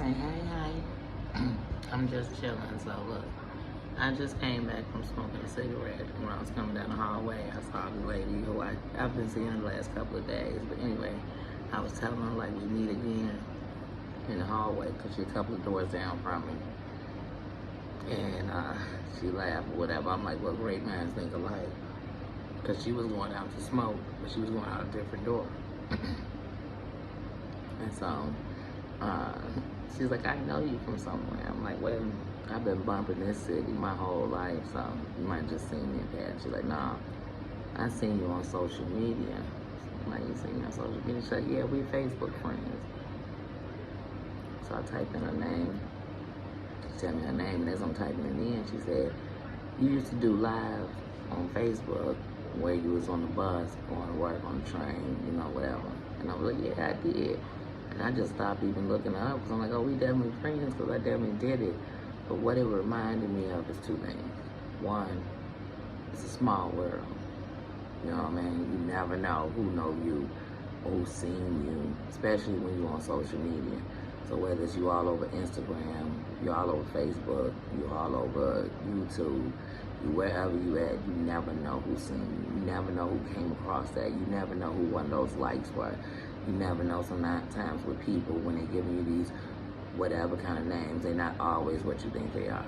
say, hey. I'm just chilling. So look, I just came back from smoking a cigarette. When I was coming down the hallway, I saw the lady who I've been seeing the last couple of days. But anyway, I was telling her like we meet again in the hallway because she's a couple of doors down from me. And she laughed or whatever. I'm like, well, great minds think alike. Because she was going out to smoke, but she was going out a different door. And so she's like, I know you from somewhere. I'm like, well, I've been bumping this city my whole life, so you might just seen me in that. She's like, nah, I seen you on social media. I'm like, you seen me on social media? She's like, yeah, we Facebook friends. So I typed in her name. She told me her name, and as I'm typing it in, she said, you used to do live on Facebook where you was on the bus, going to work on the train, you know, whatever. And I was like, yeah, I did. And I just stopped even looking her up because I'm like, oh, we definitely friends because I definitely did it. But what it reminded me of is two things. One, it's a small world. You know what I mean? You never know who know you or who's seen you, especially when you're on social media. So whether it's you all over Instagram, you all over Facebook, you all over YouTube, you wherever you at, you never know who's seen you. You never know who came across that. You never know who one of those likes were. You never know sometimes with people when they're giving you these whatever kind of names, they're not always what you think they are.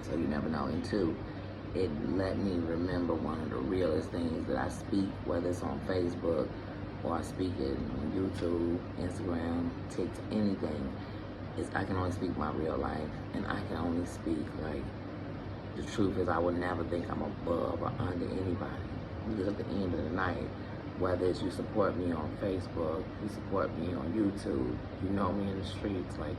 So you never know. And two, it let me remember one of the realest things that I speak, whether it's on Facebook or I speak it on YouTube, Instagram, TikTok, anything, is I can only speak my real life, and I can only speak like the truth is I would never think I'm above or under anybody. Because at the end of the night, whether it's you support me on Facebook, you support me on YouTube, you know me in the streets, like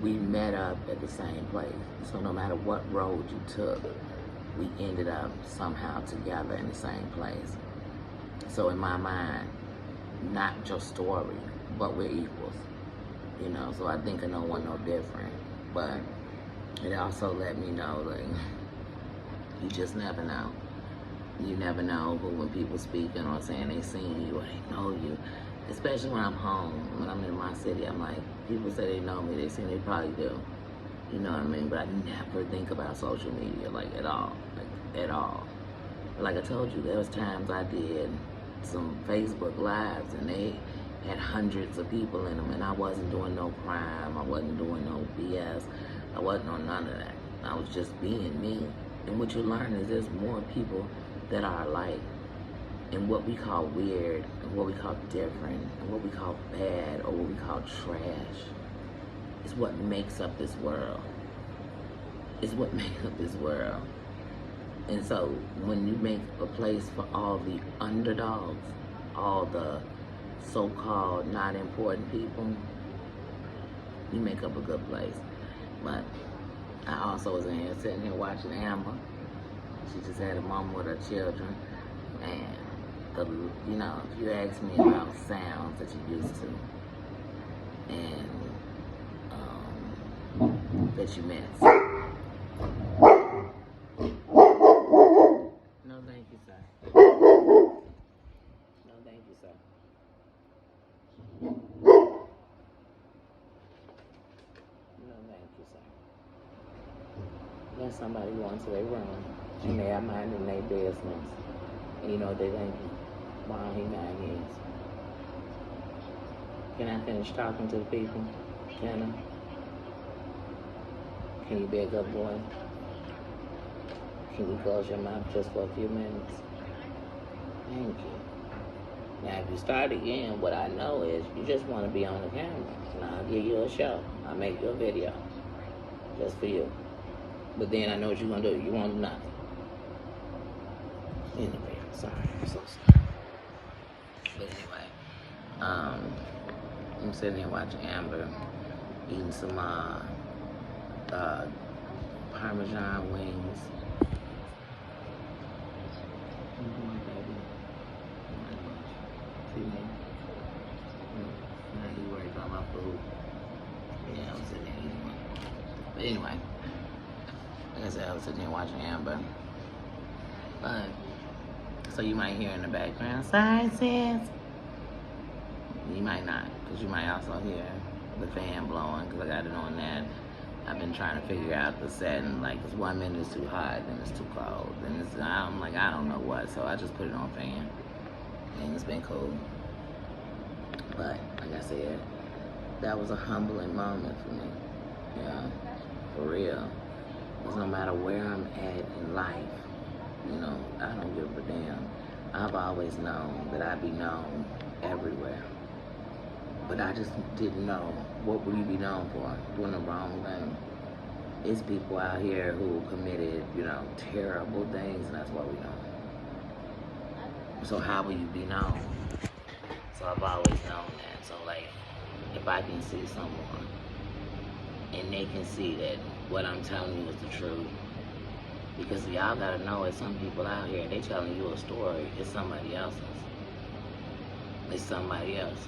we met up at the same place. So no matter what road you took, we ended up somehow together in the same place. So in my mind, not your story, but we're equals. You know, so I think of no one no different. But it also let me know, like, you just never know. You never know who, when people speaking or saying they seen you or they know you. Especially when I'm home, when I'm in my city, I'm like, people say they know me, they say they probably do. You know what I mean? But I never think about social media, like, at all. Like, at all. But like I told you, there was times I did some Facebook Lives and they had hundreds of people in them, and I wasn't doing no crime, I wasn't doing no BS, I wasn't on none of that. I was just being me. And what you learn is there's more people that are alike, and what we call weird, and what we call different, and what we call bad, or what we call trash, is what makes up this world. Is what makes up this world. And so when you make a place for all the underdogs, all the so-called not important people, you make up a good place. But I also was in here sitting here watching Amber. She just had a moment with her children, and you know, if you ask me about sounds that you used to and that you miss. No, thank you, sir. No, thank you, sir. No, thank you, sir. Let somebody go into their room. You may have minding their business. And you know what they think? Why he mad is. Can I finish talking to the people? Can I? Can you be a good boy? Can you close your mouth just for a few minutes? Thank you. Now, if you start again, what I know is you just want to be on the camera. And I'll give you a show. I'll make you a video. Just for you. But then I know what you're going to do. You won't do nothing. Anyway, sorry. I'm so sorry. But anyway, I'm sitting here watching Amber eating some Parmesan wings. He worried about my food. Yeah, I was sitting there eating one. But anyway, like I said, I was sitting there watching Amber. But, so you might hear in the background, sorry sis. You might not, because you might also hear the fan blowing because I got it on that. I've been trying to figure out the setting. Like, it's 1 minute it's too hot, then it's too cold. Then I'm like, I don't know what. So I just put it on fan. And it's been cool. But, like I said, that was a humbling moment for me. Yeah, for real. Because no matter where I'm at in life, you know, I don't give a damn. I've always known that I'd be known everywhere. But I just didn't know, what would you be known for? Doing the wrong thing. It's people out here who committed, you know, terrible things, and that's what we know. So how will you be known? So I've always known that. So like, if I can see someone, and they can see that what I'm telling you is the truth, because y'all gotta know, it's some people out here, they telling you a story, it's somebody else's. It's somebody else's.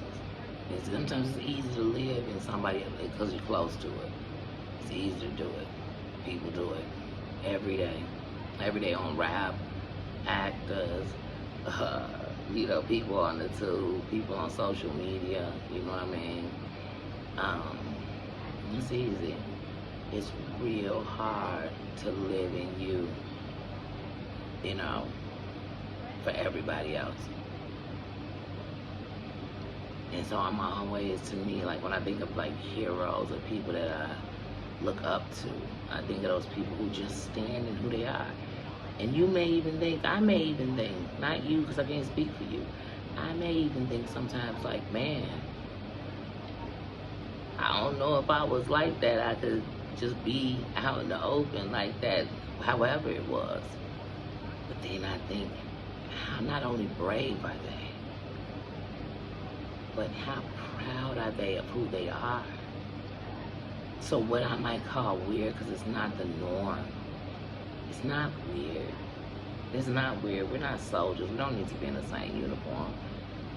Sometimes it's easy to live in somebody else because you're close to it. It's easy to do it. People do it every day. Every day on rap, actors, you know, people on the tube, people on social media, you know what I mean? It's easy. It's real hard to live in you, you know, for everybody else. And so I'm always, to me, like when I think of like heroes or people that I look up to, I think of those people who just stand in who they are. And you may even think, I may even think, not you because I can't speak for you, I may even think sometimes like, man, I don't know if I was like that, I could just be out in the open like that, however it was. But then I think, how not only brave are they, but how proud are they of who they are? So what I might call weird, because it's not the norm. It's not weird. It's not weird. We're not soldiers. We don't need to be in the same uniform.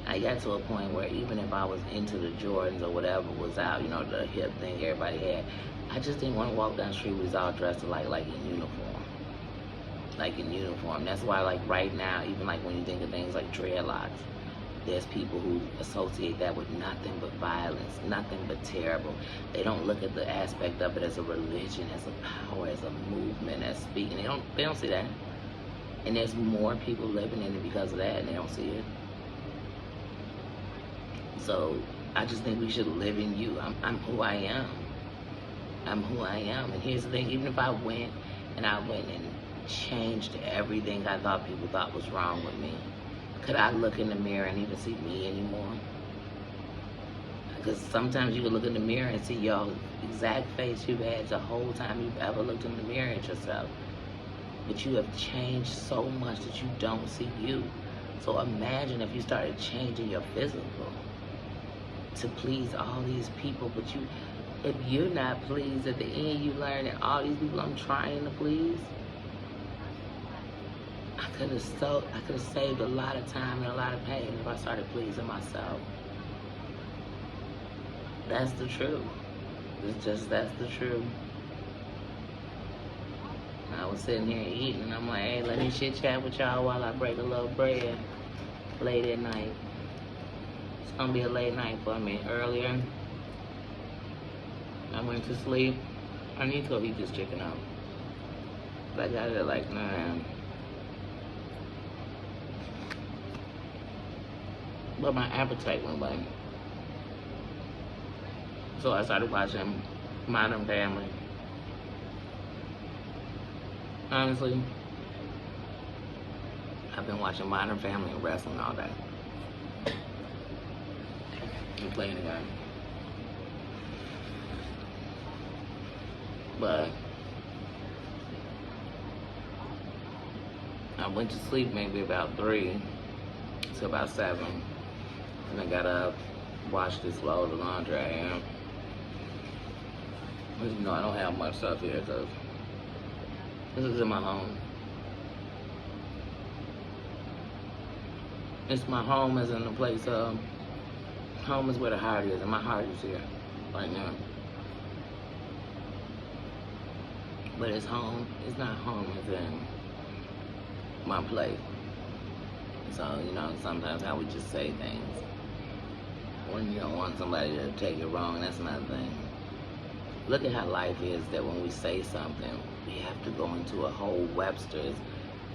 I got to a point where even if I was into the Jordans or whatever was out, you know, the hip thing everybody had, I just didn't want to walk down the street with all dressed like in uniform. Like in uniform. That's why like right now, even like when you think of things like dreadlocks, there's people who associate that with nothing but violence, nothing but terrible. They don't look at the aspect of it as a religion, as a power, as a movement, as speaking. They don't see that. And there's more people living in it because of that, and they don't see it. So I just think we should live in you. I'm who I am. I'm who I am. And here's the thing, even if I went and changed everything I thought people thought was wrong with me, could I look in the mirror and even see me anymore? Because sometimes you can look in the mirror and see your exact face you've had the whole time you've ever looked in the mirror at yourself. But you have changed so much that you don't see you. So imagine if you started changing your physical to please all these people, but if you're not pleased, at the end you learn that all these people I'm trying to please, I could have saved a lot of time and a lot of pain if I started pleasing myself. That's the truth. That's the truth. I was sitting here eating and I'm like, hey, let me chit chat with y'all while I break a little bread late at night. It's gonna be a late night for me. Earlier, I went to sleep. I need to go eat this chicken out. But I got it at like 9. But my appetite went away. So I started watching Modern Family. Honestly, I've been watching Modern Family and wrestling all day. And playing the game. But I went to sleep maybe about 3 to about 7. And I got up, washed this load of laundry I am. You know, I don't have much stuff here because this is in my home. It's my home as in the place of, home is where the heart is, and my heart is here right now. But it's home, it's not home as in my place. So, you know, sometimes how we just say things. when you don't want somebody to take it wrong, that's another thing. Look at how life is, that when we say something, we have to go into a whole Webster's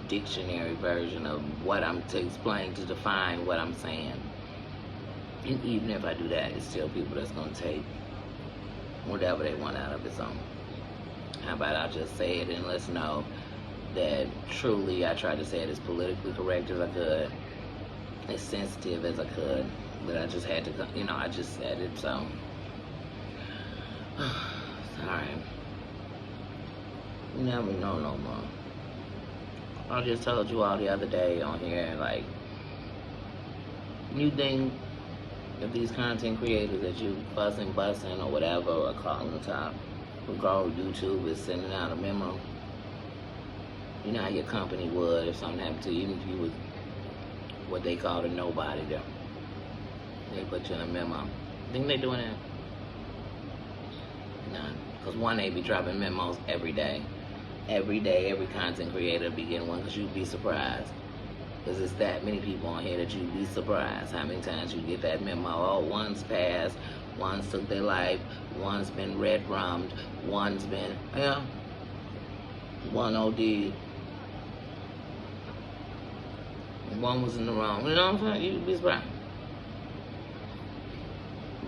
dictionary version of what I'm to explain, to define what I'm saying. And even if I do that, it's still people that's going to take whatever they want out of it. So how about I just say it, and let's know that truly I tried to say it as politically correct as I could, as sensitive as I could, but I just had to, I just said it, so sorry. You never know no more. I just told you all the other day on here, like, you think if these content creators that you fussing, busting, or whatever, or calling the top, who go YouTube is sending out a memo, you know how your company would if something happened to you, even if you was what they call a nobody there. They put you in a memo. Think they doing that? Nah, because one, they be dropping memos every day. Every day, every content creator be getting one, because you'd be surprised. Because it's that many people on here that you'd be surprised how many times you get that memo. Oh, one's passed, one's took their life, one's been red-rummed, one's been, one OD, one was in the wrong. You know what I'm saying? You'd be surprised.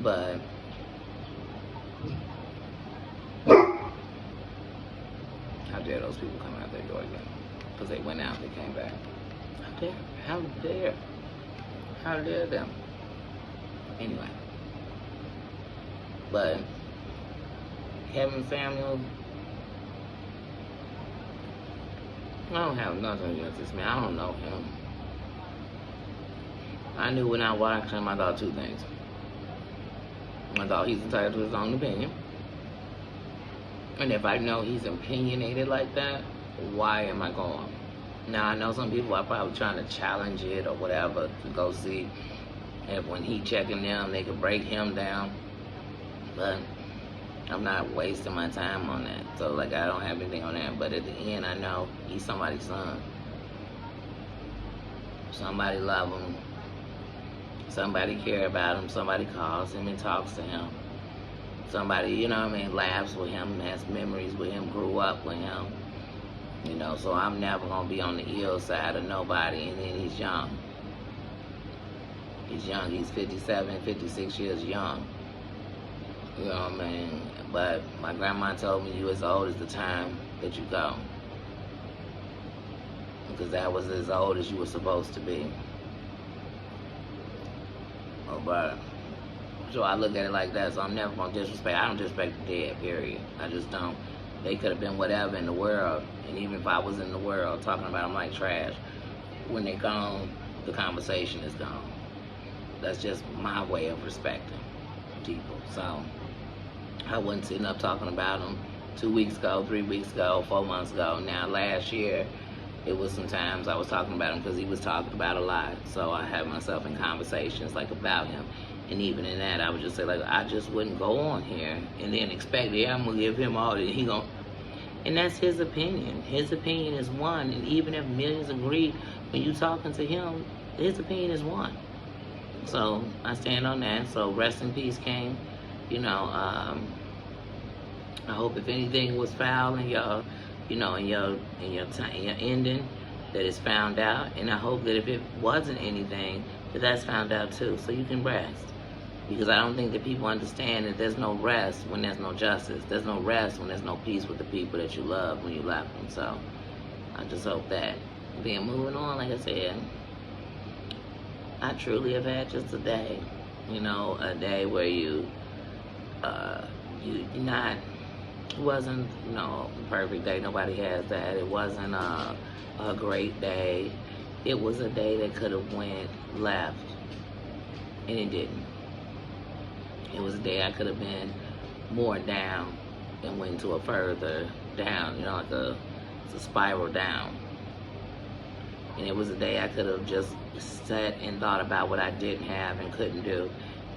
But how dare those people come out their door again? Because they went out, they came back. How dare them? Anyway. But Kevin Samuels, I don't have nothing against this man. I don't know him. I knew when I watched him, I thought two things. I thought he's entitled to his own opinion. And if I know he's opinionated like that, why am I going? Now, I know some people are probably trying to challenge it or whatever to go see if when he checking them, they could break him down. But I'm not wasting my time on that. So, like, I don't have anything on that. But at the end, I know he's somebody's son. Somebody love him. Somebody care about him. Somebody calls him and talks to him. Somebody, laughs with him, has memories with him, grew up with him. So I'm never going to be on the ill side of nobody. And then he's young. He's young. He's 57, 56 years young. You know what I mean? But my grandma told me you as old as the time that you go. Because that was as old as you were supposed to be. Oh, but so I look at it like that. So I'm never going to disrespect. I don't disrespect the dead, period. I just don't. They could have been whatever in the world. And even if I was in the world talking about them like trash, when they're gone, the conversation is gone. That's just my way of respecting people. So I wasn't sitting up talking about them 2 weeks ago, 3 weeks ago, 4 months ago. Now, last year, it was sometimes I was talking about him because he was talking about a lot. So I had myself in conversations like about him. And even in that, I would just say, like, I just wouldn't go on here and then expect, I'm going to give him all that. And that's his opinion. His opinion is one. And even if millions agree, when you talking to him, his opinion is one. So I stand on that. So rest in peace, King. I hope if anything was foul in your, in your ending, that it's found out. And I hope that if it wasn't anything, that's found out too, so you can rest. Because I don't think that people understand that there's no rest when there's no justice. There's no rest when there's no peace with the people that you love when you left them. So I just hope that. Then moving on, like I said, I truly have had just a day. A day where it wasn't, a perfect day. Nobody has that. It wasn't a great day. It was a day that could have went left, and it didn't. It was a day I could have been more down and went to a further down, like it's a spiral down. And it was a day I could have just sat and thought about what I didn't have and couldn't do,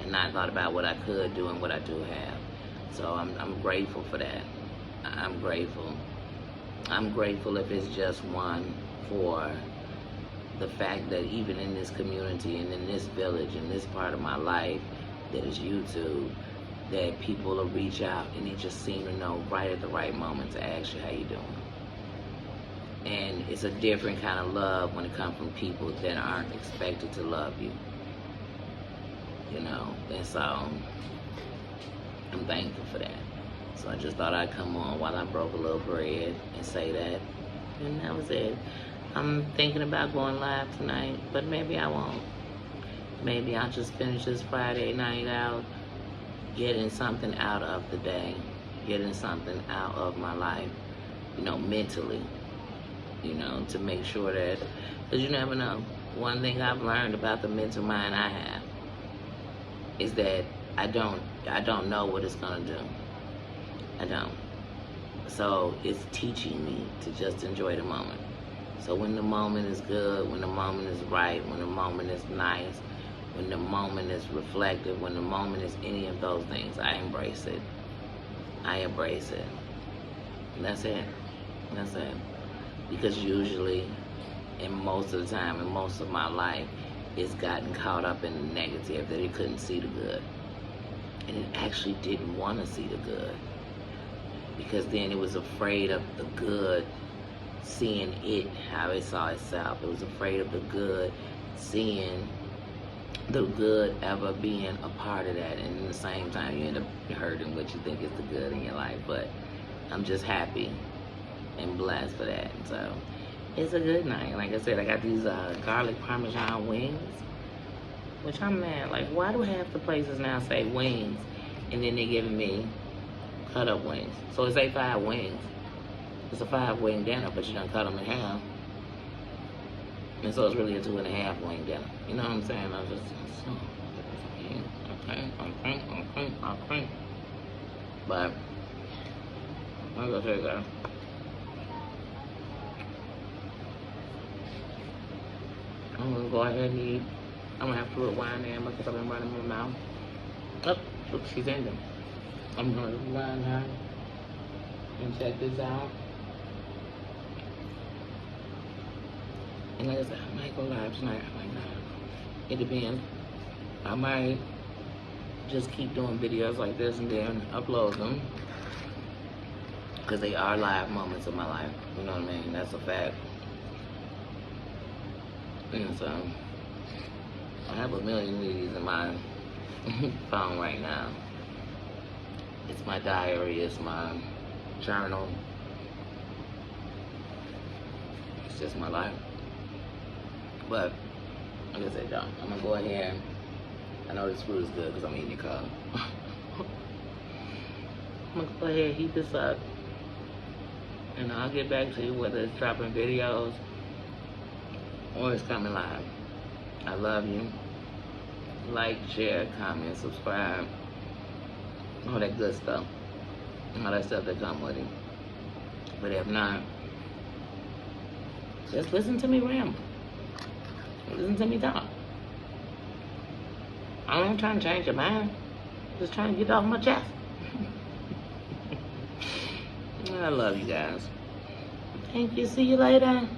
and not thought about what I could do and what I do have. So I'm grateful for that. I'm grateful. I'm grateful if it's just one for the fact that even in this community and in this village, in this part of my life, that is YouTube, that people will reach out and they just seem to know right at the right moment to ask you how you doing. And it's a different kind of love when it comes from people that aren't expected to love you. You know, and so I'm thankful for that. So I just thought I'd come on while I broke a little bread and say that. And that was it. I'm thinking about going live tonight, but maybe I won't. Maybe I'll just finish this Friday night out, getting something out of the day, getting something out of my life, you know, mentally, you know, to make sure that, because you never know. One thing I've learned about the mental mind I have is that I don't know what it's gonna do. I don't. So it's teaching me to just enjoy the moment. So when the moment is good, when the moment is right, when the moment is nice, when the moment is reflective, when the moment is any of those things, I embrace it. I embrace it. And that's it. That's it. Because usually, and most of the time, in most of my life, it's gotten caught up in the negative, that it couldn't see the good. And it actually didn't want to see the good. Because then it was afraid of the good seeing it how it saw itself. It was afraid of the good seeing the good ever being a part of that. And at the same time, you end up hurting what you think is the good in your life. But I'm just happy and blessed for that. So it's a good night. Like I said, I got these garlic parmesan wings, which I'm mad. Like, why do half the places now say wings and then they're giving me cut up wings? So it's 5 wings. It's a 5-wing dinner, but you don't cut them in half. And so it's really a 2.5 wing dinner. You know what I'm saying? I was just, okay. But, I'm gonna say that. I'm gonna go ahead and eat. I'm gonna have to rewind in because I've been running my mouth. Oh, look, she's in there. I'm gonna rewind her and check this out. And like I said, I might go live tonight. I might not. It depends. I might just keep doing videos like this and then upload them. Because they are live moments of my life. You know what I mean? That's a fact. And so, I have a million of these in my phone right now. It's my diary, it's my journal. It's just my life. But, like I said, y'all, I'm gonna go ahead. I know this food is good because I'm eating it cold. I'm gonna go ahead and heat this up. And I'll get back to you whether it's dropping videos or it's coming live. I love you. Like, share, comment, subscribe. All that good stuff. All that stuff that come with it. But if not, just listen to me ramble. Listen to me talk. I ain't trying to change your mind. Just trying to get off my chest. I love you guys. Thank you. See you later.